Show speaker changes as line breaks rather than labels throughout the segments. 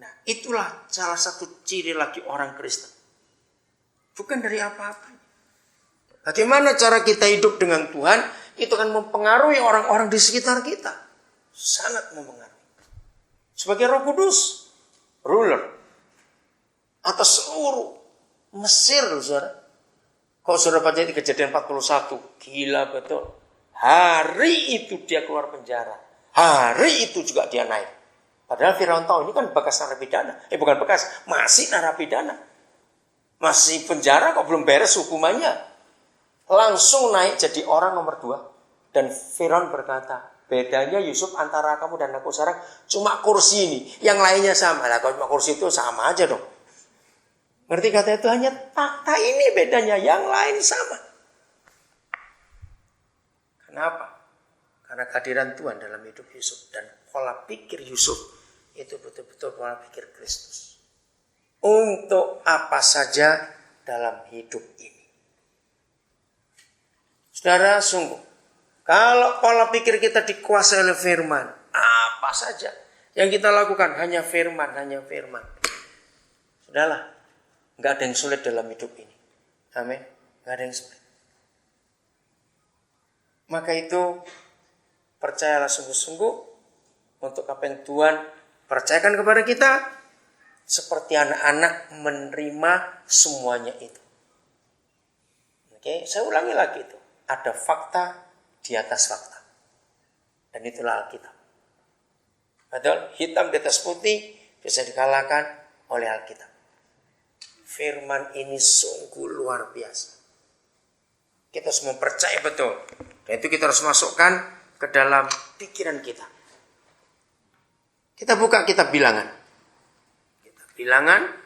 Nah, itulah salah satu ciri lagi orang Kristen. Bukan dari apa-apa. Bagaimana cara kita hidup dengan Tuhan, itu akan mempengaruhi orang-orang di sekitar kita. Sangat mempengaruhi. Sebagai Roh Kudus, ruler atas seluruh Mesir, saudara. Kalau saudara baca di Kejadian 41, gila betul. Hari itu dia keluar penjara. Hari itu juga dia naik. Padahal Firaun tahu ini kan bekas narapidana. Bukan bekas, masih narapidana. Masih penjara kok belum beres hukumannya. Langsung naik jadi orang nomor 2. Dan Firaun berkata, bedanya Yusuf antara kamu dan aku sekarang cuma kursi ini. Yang lainnya sama. Lah kalau cuma kursi itu sama aja dong. Ngerti kata itu, hanya fakta ini bedanya. Yang lain sama. Kenapa? Karena kehadiran Tuhan dalam hidup Yusuf. Dan pola pikir Yusuf itu betul-betul pola pikir Kristus. Untuk apa saja dalam hidup ini. Saudara, sungguh. Kalau pola pikir kita dikuasai oleh firman. Apa saja yang kita lakukan hanya firman, hanya firman. Sudahlah. Enggak ada yang sulit dalam hidup ini. Amin. Enggak ada yang sulit. Maka itu percayalah sungguh-sungguh untuk apa yang Tuhan percayakan kepada kita. Seperti anak-anak menerima semuanya itu. Oke, saya ulangi lagi itu. Ada fakta di atas fakta. Dan itulah Alkitab. Betul? Hitam di atas putih bisa dikalahkan oleh Alkitab. Firman ini sungguh luar biasa. Kita harus mempercayai betul. Dan itu kita harus masukkan ke dalam pikiran kita. Kita buka kitab Bilangan. Kitab Bilangan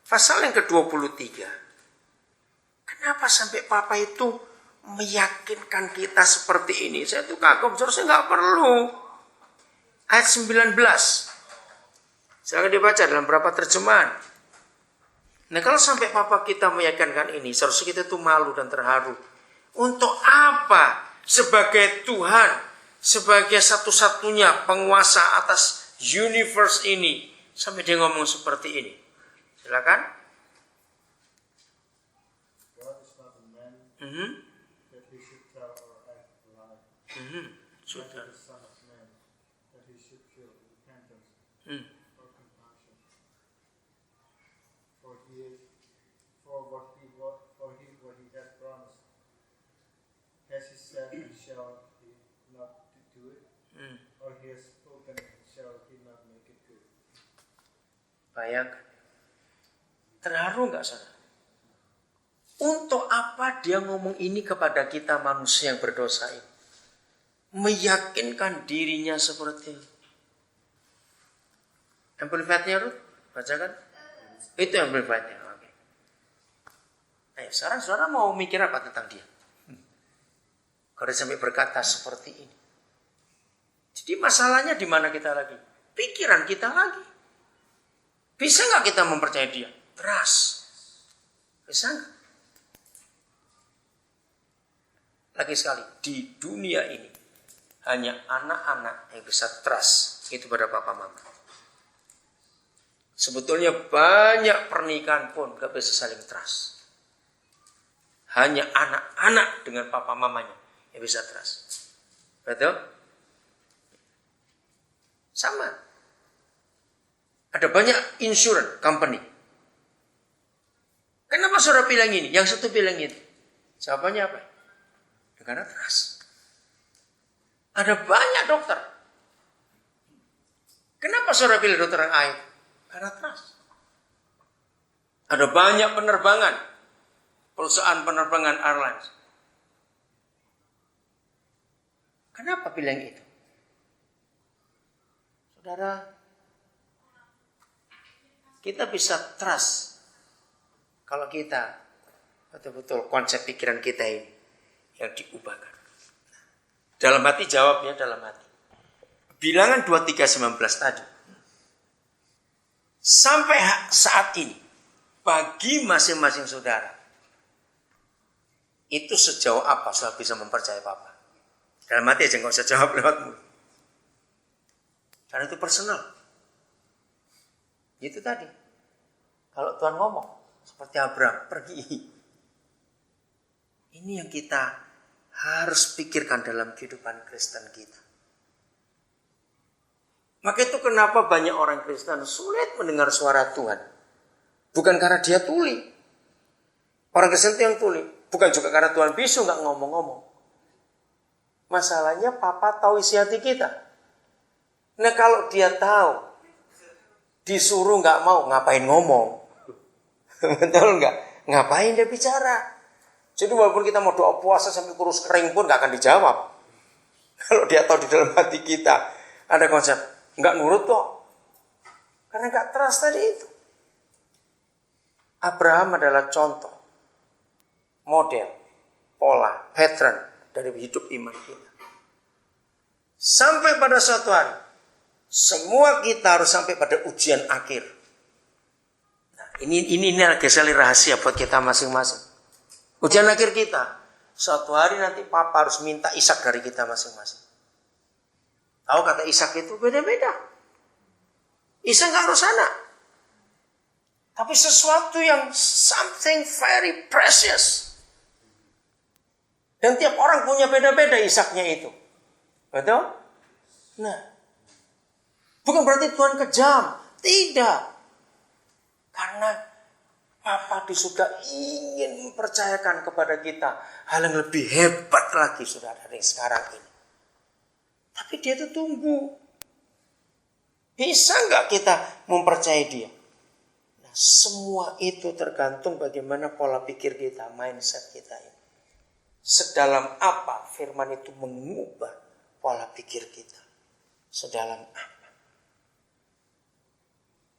pasal yang ke-23. Kenapa sampai Papa itu meyakinkan kita seperti ini? Saya tuh kagum, seharusnya nggak perlu. Ayat 19. Silakan dibaca dalam beberapa terjemahan. Nah, kalau sampai Papa kita meyakinkan ini, seharusnya kita tuh malu dan terharu. Untuk apa? Sebagai Tuhan, sebagai satu-satunya penguasa atas universe ini, sampai dia ngomong seperti ini. Silakan.
God is not a man that he should tell or act a lie. Neither the Son of Man that he should show repentance or compassion. What he has promised. Has he said, shall he not do it? Or he has spoken, shall he not make it good?
Bayangkan. Terharu nggak, saudara? Untuk apa dia ngomong ini kepada kita manusia yang berdosa ini? Meyakinkan dirinya seperti itu. Amplified-nya, Ruth? Bacakan. Itu amplified-nya. Oke. Ayo, sekarang saudara mau mikir apa tentang dia? Kalau dia sampai berkata seperti ini. Jadi masalahnya di mana kita lagi? Pikiran kita lagi. Bisa nggak kita mempercayai dia? Trust. Bisa nggak? Lagi sekali, di dunia ini hanya anak-anak yang bisa trust itu pada papa mama. Sebetulnya banyak pernikahan pun gak bisa saling trust. Hanya anak-anak dengan papa mamanya yang bisa trust. Betul? Sama. Ada banyak insurance company. Kenapa saudara bilang ini? Yang satu bilang itu. Jawabannya apa? Karena trust. Ada banyak dokter. Kenapa saudara pilih dokter yang A? Karena trust. Ada banyak penerbangan. Perusahaan penerbangan airlines. Kenapa pilih yang itu? Saudara, kita bisa trust kalau kita betul-betul konsep pikiran kita ini yang diubahkan. Dalam hati jawabnya dalam hati. Bilangan 23:19 tadi. Sampai saat ini bagi masing-masing saudara itu sejauh apa saudara bisa mempercayai Papa? Dalam hati aja nggak usah jawab lewat mulut. Karena itu personal. Itu tadi. Kalau Tuhan ngomong seperti Abraham, pergi. Ini yang kita harus pikirkan dalam kehidupan Kristen kita. Maka itu kenapa banyak orang Kristen sulit mendengar suara Tuhan. Bukan karena dia tuli. Orang Kristen itu yang tuli. Bukan juga karena Tuhan bisu nggak ngomong-ngomong. Masalahnya Papa tahu isi hati kita. Nah kalau dia tahu, disuruh nggak mau, ngapain ngomong? Betul nggak? Ngapain dia bicara? Jadi walaupun kita mau doa puasa sampai kurus kering pun nggak akan dijawab. Kalau dia tahu di dalam hati kita ada konsep nggak nurut kok, karena nggak trust tadi itu. Abraham adalah contoh, model, pola, pattern dari hidup iman kita. Sampai pada suatu hari, semua kita harus sampai pada ujian akhir. Nah, ini gesali rahasia buat kita masing-masing. Ujian akhir kita, suatu hari nanti Papa harus minta Ishak dari kita masing-masing. Tahu kata Ishak itu beda-beda. Ishak nggak harus anak. Tapi sesuatu yang something very precious. Dan tiap orang punya beda-beda Ishaknya itu. Betul? Nah, bukan berarti Tuhan kejam. Tidak. Karena Papa di surga ingin mempercayakan kepada kita hal yang lebih hebat lagi saudara dari sekarang ini. Tapi dia itu tunggu. Bisa nggak kita mempercayai dia? Nah, semua itu tergantung bagaimana pola pikir kita, mindset kita ini. Sedalam apa firman itu mengubah pola pikir kita? Sedalam apa?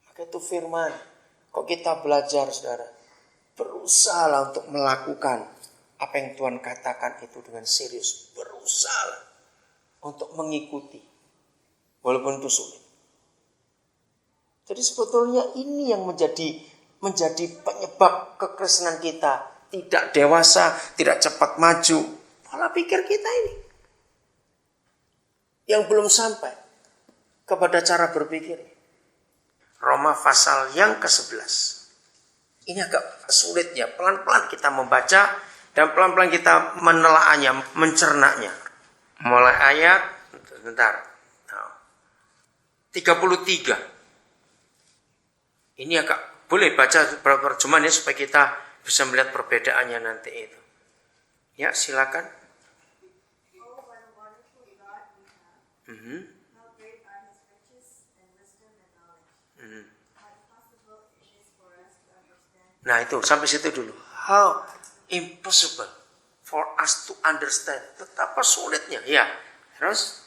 Maka itu firman. Kok kita belajar saudara? Berusaha untuk melakukan apa yang Tuhan katakan itu dengan serius. Berusaha untuk mengikuti. Walaupun itu sulit. Jadi sebetulnya ini yang menjadi penyebab kekristenan kita tidak dewasa, tidak cepat maju. Pola pikir kita ini yang belum sampai kepada cara berpikir. Roma pasal yang ke-11. Ini agak sulit ya. Pelan-pelan kita membaca dan pelan-pelan kita menelaahnya, mencernanya. Mulai ayat, bentar. 33. Ini agak boleh baca beberapa terjemahan ya supaya kita bisa melihat perbedaannya nanti itu. Ya, silakan. Nah itu sampai situ dulu. How impossible for us to understand. Betapa sulitnya. Ya. Terus.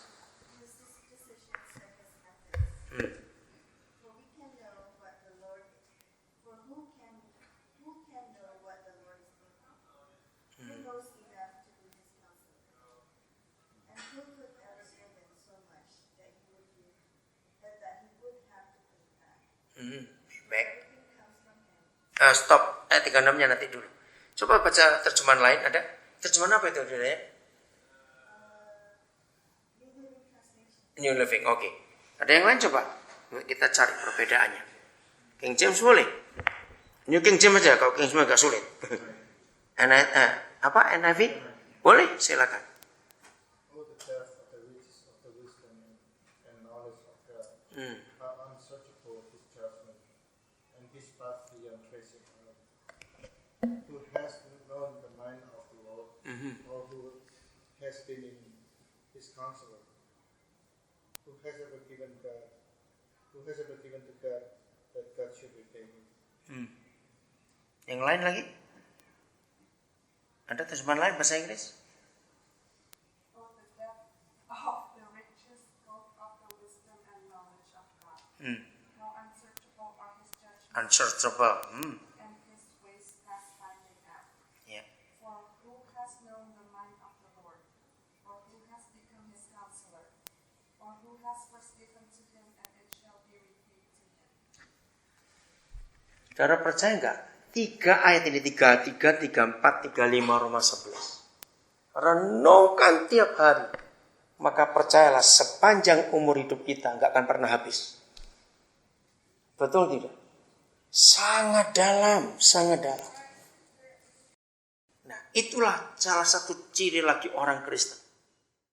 Baik. Stop ayat 36-nya nanti dulu. Coba baca terjemahan lain, ada? Terjemahan apa itu? New Living, oke. Ada yang lain coba? Kita cari perbedaannya. King James boleh? New King James aja, kalau King James agak sulit. NIV? Boleh, silakan.
Who has known the mind of the Lord, or who has been in his counselor, who has ever given to God that God should repay him.
Yang lain lagi? Ada terjemahan lain bahasa Inggris?
Oh, the depth of the riches, both of the wisdom and knowledge of God. How unsearchable are his judgments.
Unsearchable.
And his ways past finding out.
Yeah.
For who has known the mind of the Lord? Or who has become his counselor? Or who has first given to him, and it shall be repaid to him?
Saudara percaya enggak? 3 ayat ini, 33, 34, 35 Roma 11. Renungkan tiap hari. Maka percayalah sepanjang umur hidup kita enggak akan pernah habis. Betul tidak? Sangat dalam, sangat dalam. Nah, itulah salah satu ciri lagi orang Kristen.